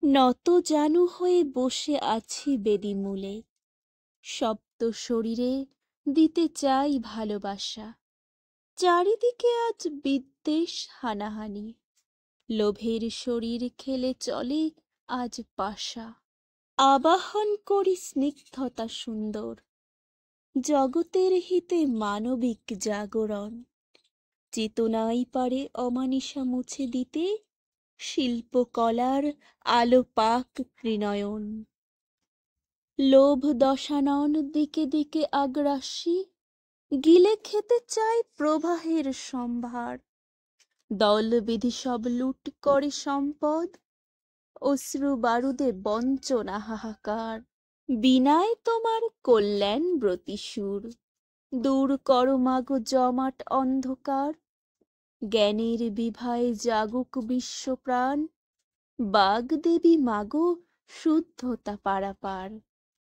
নত জানু হয়ে বসে আছি বেদিমূলে, সপ্ত শরীরে দিতে চাই ভালোবাসা। চারিদিকে আজ বিদ্বেষ হানাহানি, লোভের শরীর খেলে চলে আজ পাশা। আবাহন করি স্নিগ্ধতা সুন্দর, জগতের হিতে মানবিক জাগরণ। চেতনাই পারে অমানিসা মুছে দিতে, শিল্পকলার আলোপাক ত্রিনয়ন। লোভ দশানন দিকে দিকে আগ্রাসী, গিলে খেতে চায় প্রবাহের সম্ভার। দলবেঁধে সব লুট করে সম্পদ, অশ্রু বারুদে বঞ্চনা হাহাকার। বিনায় তোমার কল্যাণ ব্রতী সুর, দূর করো মাগো জমাট অন্ধকার। জ্ঞানের বিভায় জাগুক বিশ্বপ্রাণ, বাগদেবী মাগো শুদ্ধতা পারাপার।